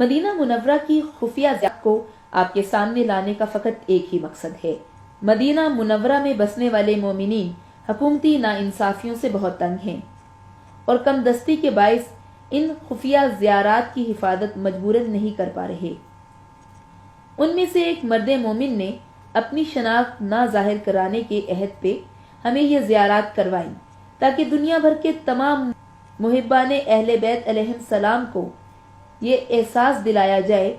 مدینہ منورہ کی خفیہ زیارت کو آپ کے سامنے لانے کا فقط ایک ہی مقصد ہے۔ مدینہ منورہ میں بسنے والے مومنین حکومتی ناانصافیوں سے بہت تنگ ہیں اور کم دستی کے باعث ان خفیہ زیارات کی حفاظت مجبوراً نہیں کر پا رہے۔ ان میں سے ایک مرد مومن نے اپنی شناخت نہ ظاہر کرانے کے عہد پہ ہمیں یہ زیارات کروائیں تاکہ دنیا بھر کے تمام محبان اہل بیت علیہ السلام کو یہ احساس دلایا جائے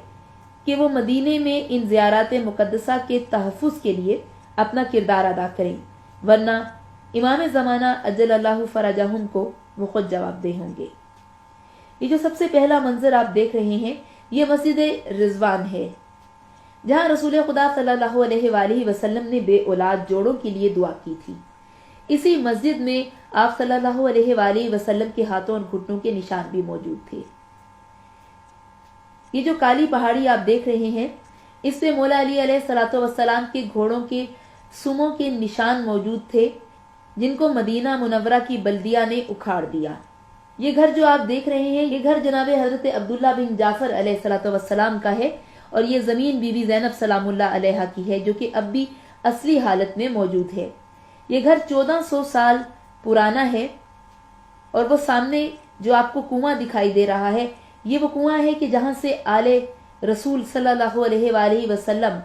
کہ وہ مدینے میں ان زیارات مقدسہ کے تحفظ کے لیے اپنا کردار ادا کریں، ورنہ امام زمانہ اجل اللہ فرجہم کو وہ خود جواب دہ ہوں گے۔ یہ جو سب سے پہلا منظر آپ دیکھ رہے ہیں یہ مسجد رضوان ہے، جہاں رسول خدا صلی اللہ علیہ وآلہ وسلم نے بے اولاد جوڑوں کے لیے دعا کی تھی۔ اسی مسجد میں آپ صلی اللہ علیہ وآلہ وسلم کے ہاتھوں اور گھٹنوں کے نشان بھی موجود تھے۔ یہ جو کالی پہاڑی آپ دیکھ رہے ہیں اس پہ مولا علی علیہ الصلوۃ والسلام کے گھوڑوں کے سموں کے نشان موجود تھے، جن کو مدینہ منورہ کی بلدیہ نے اکھاڑ دیا۔ یہ گھر جو آپ دیکھ رہے ہیں یہ گھر جناب حضرت عبداللہ بن جعفر علیہ الصلوۃ والسلام کا ہے، اور یہ زمین بی بی زینب سلام اللہ علیہا کی ہے، جو کہ اب بھی اصلی حالت میں موجود ہے۔ یہ گھر 1400 سال پرانا ہے، اور وہ سامنے جو آپ کو کنواں دکھائی دے رہا ہے یہ وہ کنواں ہے کہ جہاں سے آل رسول صلی اللہ علیہ وآلہ وسلم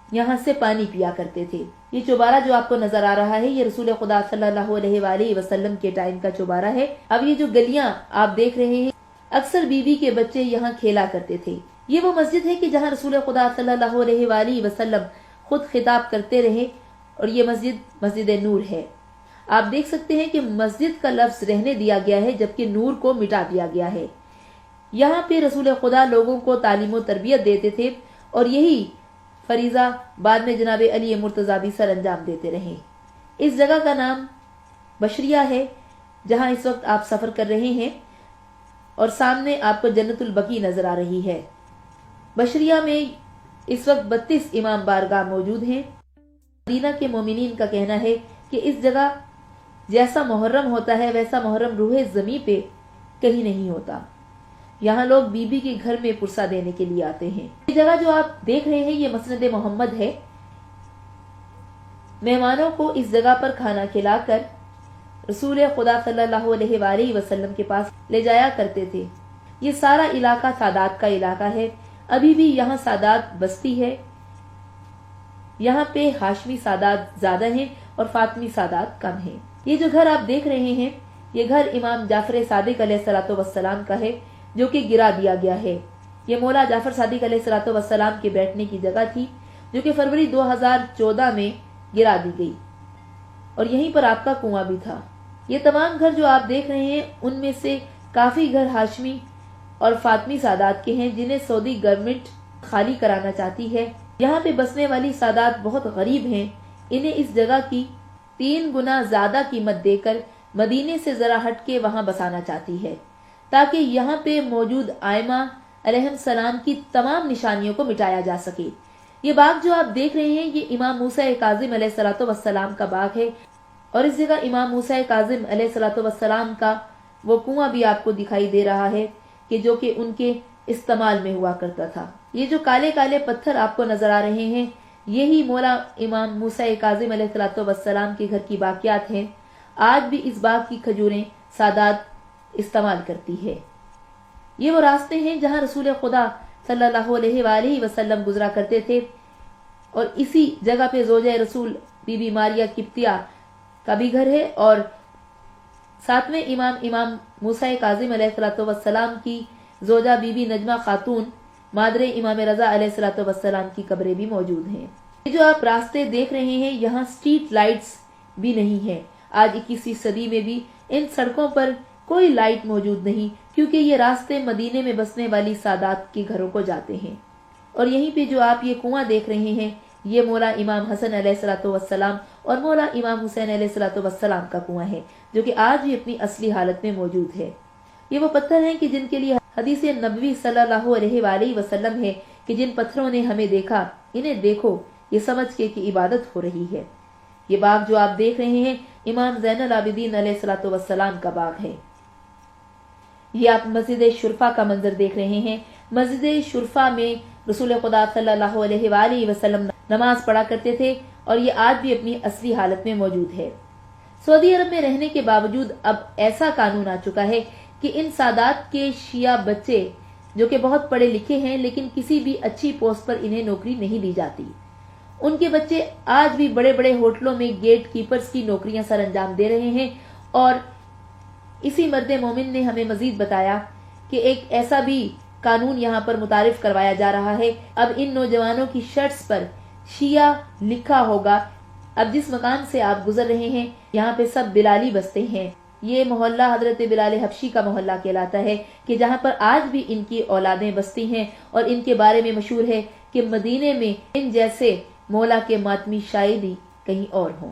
یہاں سے پانی پیا کرتے تھے۔ یہ چوبارہ جو آپ کو نظر آ رہا ہے یہ رسول خدا صلی اللہ علیہ وآلہ وسلم کے ٹائم کا چوبارہ ہے۔ اب یہ جو گلیاں آپ دیکھ رہے ہیں اکثر بی بی کے بچے یہاں کھیلا کرتے تھے۔ یہ وہ مسجد ہے کہ جہاں رسول خدا صلی اللہ علیہ وآلہ وسلم خود خطاب کرتے رہے، اور یہ مسجد نور ہے۔ آپ دیکھ سکتے ہیں کہ مسجد کا لفظ رہنے دیا گیا ہے جبکہ نور کو مٹا دیا گیا ہے۔ یہاں پہ رسول خدا لوگوں کو تعلیم و تربیت دیتے تھے، اور یہی فریضہ بعد میں جناب علی مرتضیٰ بھی سر انجام دیتے رہے۔ اس جگہ کا نام بشریہ ہے جہاں اس وقت آپ سفر کر رہے ہیں، اور سامنے آپ کو جنت البقیع نظر آ رہی ہے۔ بشریہ میں اس وقت 32 امام بارگاہ موجود ہیں۔ مدینہ کے مومنین کا کہنا ہے کہ اس جگہ جیسا محرم ہوتا ہے ویسا محرم روح زمیں پہ کہیں نہیں ہوتا۔ یہاں لوگ بی بی کے گھر میں پرسہ دینے کے لیے آتے ہیں۔ یہ جگہ جو آپ دیکھ رہے ہیں یہ مسند محمد ہے۔ مہمانوں کو اس جگہ پر کھانا کھلا کر رسول خدا صلی اللہ علیہ وآلہ وسلم کے پاس لے جایا کرتے تھے۔ یہ سارا علاقہ سادات کا علاقہ ہے، ابھی بھی یہاں سادات بستی ہے۔ یہاں پہ ہاشمی سادات زیادہ ہیں اور فاطمی سادات کم ہیں۔ یہ جو گھر آپ دیکھ رہے ہیں یہ گھر امام جعفر صادق علیہ الصلوۃ والسلام کا ہے، جو کہ گرا دیا گیا ہے۔ یہ مولا جعفر صادق علیہ الصلوۃ والسلام کے بیٹھنے کی جگہ تھی، جو کہ فروری 2014 میں گرا دی گئی، اور یہیں پر آپ کا کنواں بھی تھا۔ یہ تمام گھر جو آپ دیکھ رہے ہیں ان میں سے کافی گھر ہاشمی اور فاطمی سادات کے ہیں، جنہیں سعودی گورنمنٹ خالی کرانا چاہتی ہے۔ یہاں پہ بسنے والی سادات بہت غریب ہیں، انہیں اس جگہ کی 3 گنا زیادہ قیمت دے کر مدینے سے ذرا ہٹ کے وہاں بسانا چاہتی ہے، تاکہ یہاں پہ موجود آئمہ علیہ السلام کی تمام نشانیوں کو مٹایا جا سکے۔ یہ باغ جو آپ دیکھ رہے ہیں یہ امام موسیٰ کاظم علیہ الصلوۃ والسلام کا باغ ہے، اور اس جگہ امام موسیٰ کاظم علیہ الصلوۃ والسلام کا وہ کنواں بھی آپ کو دکھائی دے رہا ہے کہ جو کہ ان کے استعمال میں ہوا کرتا تھا۔ یہ جو کالے کالے پتھر آپ کو نظر آ رہے ہیں یہی مولا امام موسیٰ کاظم علیہ الصلوۃ والسلام کے گھر کی باقیات ہیں۔ آج بھی اس باغ کی کھجوریں سادات استعمال کرتی ہے۔ یہ وہ راستے ہیں جہاں رسول خدا صلی اللہ علیہ وآلہ وسلم گزرا کرتے تھے، اور اسی جگہ پہ زوجہ رسول بی بی ماریہ قبطیہ کا بھی گھر ہے، اور ساتھ میں امام موسیٰ کاظم علیہ الصلوۃ والسلام کی زوجہ بی بی نجمہ خاتون مادر امام رضا علیہ الصلوۃ والسلام کی قبریں بھی موجود ہیں۔ یہ جو آپ راستے دیکھ رہے ہیں یہاں سٹریٹ لائٹس بھی نہیں ہیں۔ آج 21ویں صدی میں بھی ان سڑکوں پر کوئی لائٹ موجود نہیں، کیونکہ یہ راستے مدینے میں بسنے والی سادات کے گھروں کو جاتے ہیں۔ اور یہیں پہ جو آپ یہ کنواں دیکھ رہے ہیں یہ مولا امام حسن علیہ الصلوۃ والسلام اور مولا امام حسین علیہ الصلوۃ والسلام کا کنواں ہے، جو کہ آج بھی اپنی اصلی حالت میں موجود ہے۔ یہ وہ پتھر ہیں کہ جن کے لیے حدیث نبوی صلی اللہ علیہ وآلہ وسلم ہے کہ جن پتھروں نے ہمیں دیکھا انہیں دیکھو، یہ سمجھ کے کہ عبادت ہو رہی ہے۔ یہ باغ جو آپ دیکھ رہے ہیں امام زین العابدین علیہ الصلوۃ والسلام کا باغ ہے۔ یہ آپ مسجد شرفا کا منظر دیکھ رہے ہیں۔ مسجد شرفا میں رسول خدا صلی اللہ علیہ وآلہ وسلم نماز پڑھا کرتے تھے اور یہ آج بھی اپنی اصلی حالت میں موجود ہے۔ سعودی عرب میں رہنے کے باوجود اب ایسا قانون آ چکا ہے کہ ان سادات کے شیعہ بچے جو کہ بہت پڑھے لکھے ہیں لیکن کسی بھی اچھی پوسٹ پر انہیں نوکری نہیں دی جاتی، ان کے بچے آج بھی بڑے بڑے ہوٹلوں میں گیٹ کیپرز کی نوکریاں سر انجام دے رہے ہیں۔ اور اسی مرد مومن نے ہمیں مزید بتایا کہ ایک ایسا بھی قانون یہاں پر متعارف کروایا جا رہا ہے، اب ان نوجوانوں کی شرٹس پر شیعہ لکھا ہوگا۔ اب جس مکان سے آپ گزر رہے ہیں یہاں پہ سب بلالی بستے ہیں۔ یہ محلہ حضرت بلال حبشی کا محلہ کہلاتا ہے کہ جہاں پر آج بھی ان کی اولادیں بستی ہیں، اور ان کے بارے میں مشہور ہے کہ مدینے میں ان جیسے مولا کے ماتمی شاید ہی کہیں اور ہوں۔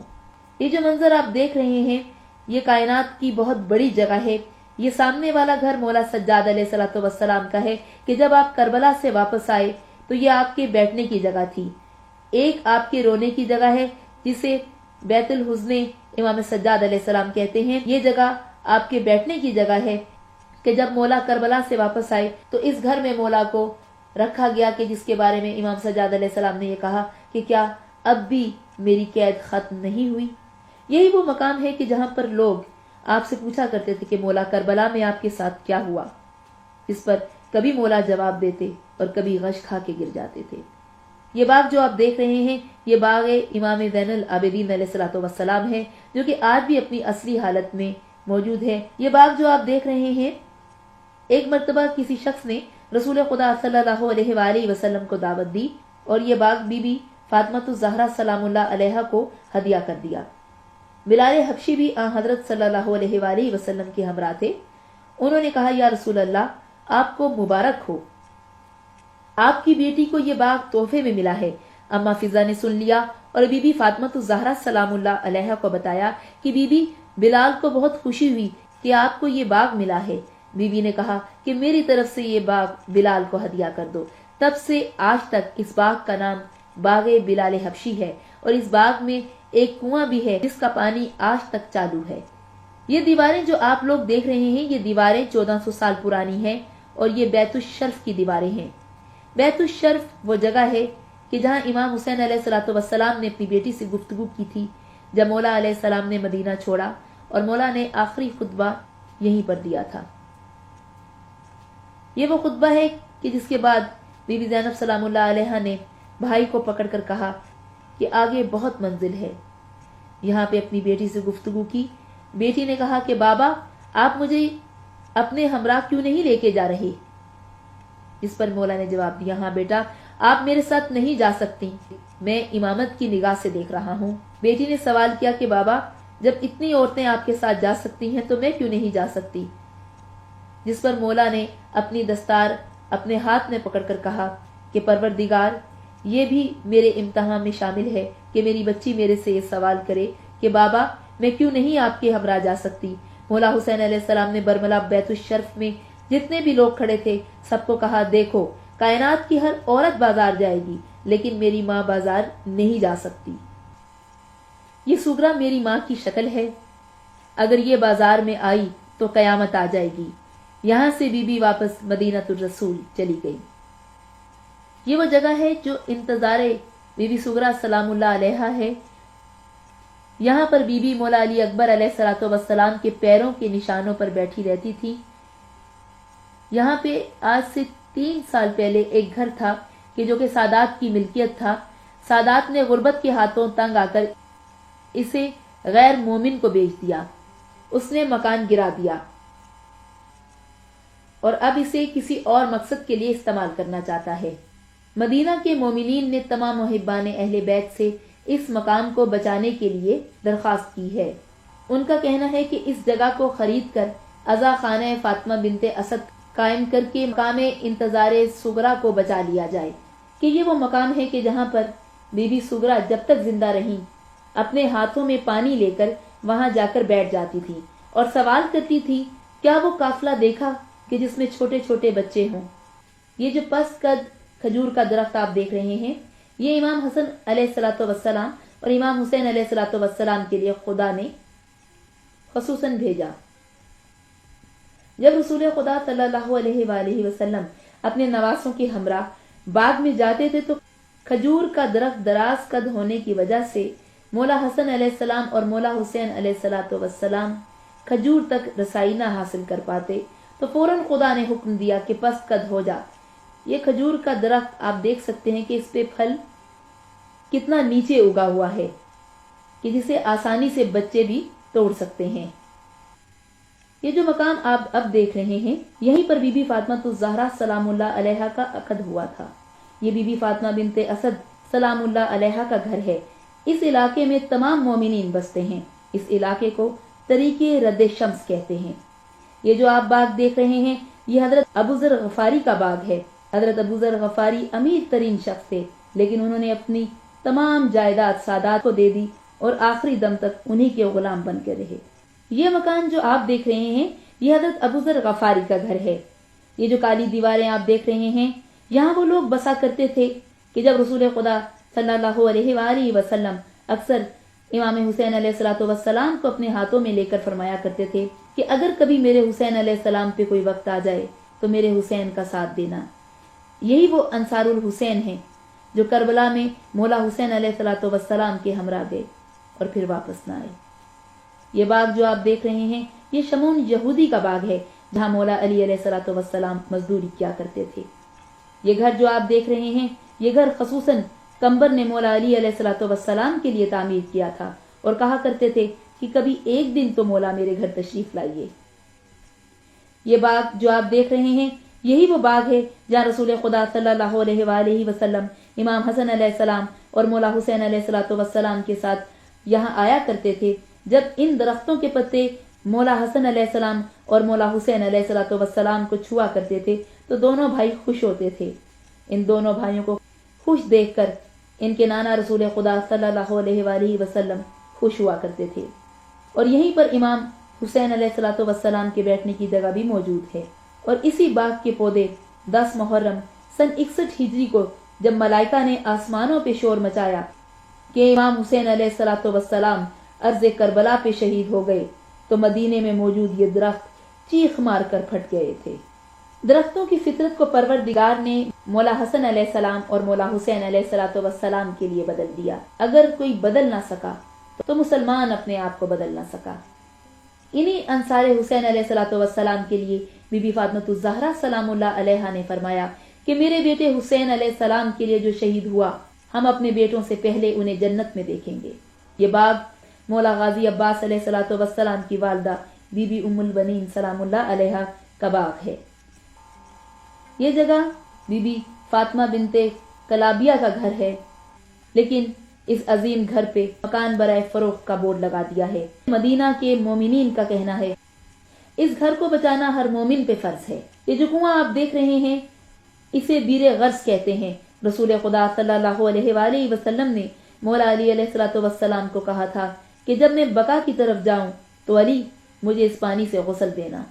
یہ جو منظر آپ دیکھ رہے ہیں یہ کائنات کی بہت بڑی جگہ ہے۔ یہ سامنے والا گھر مولا سجاد علیہ الصلوۃ والسلام کا ہے کہ جب آپ کربلا سے واپس آئے تو یہ آپ کے بیٹھنے کی جگہ تھی۔ ایک آپ کے رونے کی جگہ ہے جسے بیت الحزن امام سجاد علیہ السلام کہتے ہیں۔ یہ جگہ آپ کے بیٹھنے کی جگہ ہے کہ جب مولا کربلا سے واپس آئے تو اس گھر میں مولا کو رکھا گیا کہ جس کے بارے میں امام سجاد علیہ السلام نے یہ کہا کہ کیا اب بھی میری قید ختم نہیں ہوئی۔ یہی وہ مقام ہے کہ جہاں پر لوگ آپ سے پوچھا کرتے تھے کہ مولا کربلا میں آپ کے ساتھ کیا ہوا، اس پر کبھی مولا جواب دیتے اور کبھی غش کھا کے گر جاتے تھے۔ یہ باغ جو آپ دیکھ رہے ہیں یہ باغ امام زین العابدین علیہ الصلوۃ والسلام ہے جو کہ آج بھی اپنی اصلی حالت میں موجود ہے۔ یہ باغ جو آپ دیکھ رہے ہیں ایک مرتبہ کسی شخص نے رسول خدا صلی اللہ علیہ وآلہ وسلم کو دعوت دی اور یہ باغ بی بی فاطمہ الزہرا سلام اللہ علیہا کو ہدیہ کر دیا۔ بلال حبشی بھی حضرت صلی اللہ علیہ وآلہ وسلم کے ہمراہ تھے۔ انہوں نے کہا یا رسول اللہ آپ کو مبارک ہو، آپ کی بیٹی کو یہ باغ تحفے میں ملا ہے۔ اما فضا نے سن لیا اور بی بی فاطمہ الزہرا سلام اللہ علیہا کو بتایا کہ بی بی بلال کو بہت خوشی ہوئی کہ آپ کو یہ باغ ملا ہے۔ بی بی نے کہا کہ میری طرف سے یہ باغ بلال کو ہدیہ کر دو۔ تب سے آج تک اس باغ کا نام باغ بلال حبشی ہے اور اس باغ میں ایک کنواں بھی ہے جس کا پانی آج تک چالو ہے۔ یہ دیواریں جو آپ لوگ دیکھ رہے ہیں یہ دیواریں 1400 سال پرانی ہیں اور یہ بیت الشرف کی دیواریں ہیں۔ بیت الشرف وہ جگہ ہے کہ جہاں امام حسین علیہ الصلوۃ والسلام نے اپنی بیٹی سے گفتگو کی تھی جب مولا علیہ السلام نے مدینہ چھوڑا، اور مولا نے آخری خطبہ یہیں پر دیا تھا۔ یہ وہ خطبہ ہے کہ جس کے بعد بی بی زینب سلام اللہ علیہا نے بھائی کو پکڑ کر کہا کہ آگے بہت منزل ہے۔ یہاں پہ اپنی بیٹی سے گفتگو کی۔ بیٹی نے کہا کہ بابا آپ مجھے اپنے ہمراہ کیوں نہیں لے کے جا رہے؟ اس پر مولا نے جواب دیا ہاں بیٹا آپ میرے ساتھ نہیں جا سکتی، میں امامت کی نگاہ سے دیکھ رہا ہوں۔ بیٹی نے سوال کیا کہ بابا جب اتنی عورتیں آپ کے ساتھ جا سکتی ہیں تو میں کیوں نہیں جا سکتی؟ جس پر مولا نے اپنی دستار اپنے ہاتھ میں پکڑ کر کہا کہ پروردگار یہ بھی میرے امتحان میں شامل ہے کہ میری بچی میرے سے یہ سوال کرے کہ بابا میں کیوں نہیں آپ کے ہمراہ جا سکتی۔ مولا حسین علیہ السلام نے برملا بیت الشرف میں جتنے بھی لوگ کھڑے تھے سب کو کہا دیکھو کائنات کی ہر عورت بازار جائے گی لیکن میری ماں بازار نہیں جا سکتی۔ یہ سغرا میری ماں کی شکل ہے، اگر یہ بازار میں آئی تو قیامت آ جائے گی۔ یہاں سے بی بی واپس مدینہ الرسول چلی گئی۔ یہ وہ جگہ ہے جو انتظار بی بی سغرا سلام اللہ علیہا ہے۔ یہاں پر بی بی مولا علی اکبر علیہ الصلوۃ والسلام کے پیروں کے نشانوں پر بیٹھی رہتی تھی۔ یہاں پہ آج سے 3 سال پہلے ایک گھر تھا کہ جو کہ سادات کی ملکیت تھا۔ سادات نے غربت کے ہاتھوں تنگ آ کر اسے غیر مومن کو بیچ دیا۔ اس نے مکان گرا دیا اور اب اسے کسی اور مقصد کے لیے استعمال کرنا چاہتا ہے۔ مدینہ کے مومنین نے تمام محبان اہل بیت سے اس مقام کو بچانے کے لیے درخواست کی ہے۔ ان کا کہنا ہے کہ اس جگہ کو خرید کر عزا خانہ فاطمہ بنت اسد قائم کر کے مقام انتظار سغرا کو بچا لیا جائے، کہ یہ وہ مقام ہے کہ جہاں پر بی بی سغرا جب تک زندہ رہیں اپنے ہاتھوں میں پانی لے کر وہاں جا کر بیٹھ جاتی تھی اور سوال کرتی تھی کیا وہ قافلہ دیکھا کہ جس میں چھوٹے چھوٹے بچے ہوں۔ یہ جو پس قد کھجور کا درخت آپ دیکھ رہے ہیں یہ امام حسن علیہ الصلوۃ والسلام اور امام حسین علیہ الصلوۃ والسلام کے لیے خدا نے خصوصاً بھیجا۔ جب رسول خدا صلی اللہ علیہ وآلہ وسلم اپنے نواسوں کے ہمراہ باغ میں جاتے تھے تو کھجور کا درخت دراز قد ہونے کی وجہ سے مولا حسن علیہ السلام اور مولا حسین علیہ السلام کھجور تک رسائی نہ حاصل کر پاتے، تو فوراً خدا نے حکم دیا کہ پس قد ہو جا۔ یہ کھجور کا درخت آپ دیکھ سکتے ہیں کہ اس پہ پھل کتنا نیچے اگا ہوا ہے کہ جسے آسانی سے بچے بھی توڑ سکتے ہیں۔ یہ جو مقام آپ اب دیکھ رہے ہیں، یہیں پر بی بی فاطمہ الزہرا سلام اللہ علیہا کا عقد ہوا تھا۔ یہ بی بی فاطمہ بنت اسد سلام اللہ علیہا کا گھر ہے۔ اس علاقے میں تمام مومنین بستے ہیں۔ اس علاقے کو طریق رد شمس کہتے ہیں۔ یہ جو آپ باغ دیکھ رہے ہیں، یہ حضرت ابو ذر غفاری کا باغ ہے۔ حضرت ابو ذر غفاری امیر ترین شخص تھے، لیکن انہوں نے اپنی تمام جائیداد سادات کو دے دی اور آخری دم تک انہی کے غلام بن کے رہے۔ یہ مکان جو آپ دیکھ رہے ہیں، یہ حضرت ابو ذر غفاری کا گھر ہے۔ یہ جو کالی دیواریں آپ دیکھ رہے ہیں، یہاں وہ لوگ بسا کرتے تھے کہ جب رسول خدا صلی اللہ علیہ وآلہ وسلم اکثر امام حسین علیہ السلام کو اپنے ہاتھوں میں لے کر فرمایا کرتے تھے کہ اگر کبھی میرے حسین علیہ السلام پہ کوئی وقت آ جائے تو میرے حسین کا ساتھ دینا۔ یہی وہ انصار الحسین ہیں جو کربلا میں مولا حسین علیہ السلام کے ہمراہ گئے اور پھر واپس نہ آئے۔ یہ باغ جو آپ دیکھ رہے ہیں، یہ شمون یہودی کا باغ ہے جہاں مولا علی علیہ السلام مزدوری کیا کرتے تھے۔ یہ گھر جو آپ دیکھ رہے ہیں، یہ گھر خصوصاً کمبر نے مولا علی علیہ السلام کے لیے تعمیر کیا تھا اور کہا کرتے تھے کہ کبھی ایک دن تو مولا میرے گھر تشریف لائیے۔ یہ باغ جو آپ دیکھ رہے ہیں، یہی وہ باغ ہے جہاں رسول خدا صلی اللہ علیہ وآلہ وسلم امام حسن علیہ السلام اور مولا حسین علیہ السلام کے ساتھ یہاں آیا کرتے تھے۔ جب ان درختوں کے پتے مولا حسن علیہ السلام اور مولا حسین علیہ السلام کو چھوا کرتے تھے تو دونوں بھائی خوش ہوتے تھے۔ ان دونوں بھائیوں کو خوش دیکھ کر ان کے نانا رسول خدا صلی اللہ علیہ وآلہ وسلم خوش ہوا کرتے تھے۔ اور یہیں پر امام حسین علیہ السلام کے بیٹھنے کی جگہ بھی موجود ہے۔ اور اسی باغ کے پودے 10 محرم سن 61 ہجری کو جب ملائکہ نے آسمانوں پہ شور مچایا کہ امام حسین علیہ السلام عرض کربلا پہ شہید ہو گئے، تو مدینے میں موجود یہ درخت چیخ مار کر پھٹ گئے تھے۔ درختوں کی فطرت کو پروردگار نے مولا حسن علیہ السلام اور مولا حسین علیہ السلام کے لیے بدل دیا۔ اگر کوئی بدل نہ سکا تو مسلمان اپنے آپ کو بدل نہ سکا۔ انہی انصار حسین علیہ السلام کے لیے بی بی فاطمہ الزہرا سلام اللہ علیہا نے فرمایا کہ میرے بیٹے حسین علیہ السلام کے لیے جو شہید ہوا، ہم اپنے بیٹوں سے پہلے انہیں جنت میں دیکھیں گے۔ یہ باغ مولا غازی عباس علیہ السلام کی والدہ بی بی ام البنین سلام اللہ علیہا کا باغ ہے۔ یہ جگہ بی بی فاطمہ بنت کلابیہ کا گھر ہے، لیکن اس عظیم گھر پہ مکان برائے فروخت کا بورڈ لگا دیا ہے۔ مدینہ کے مومنین کا کہنا ہے اس گھر کو بچانا ہر مومن پہ فرض ہے۔ یہ جو کنواں آپ دیکھ رہے ہیں، اسے بیر غرض کہتے ہیں۔ رسول خدا صلی اللہ علیہ وآلہ وسلم نے مولا علی علیہ السلام کو کہا تھا کہ جب میں بقا کی طرف جاؤں تو علی مجھے اس پانی سے غسل دینا۔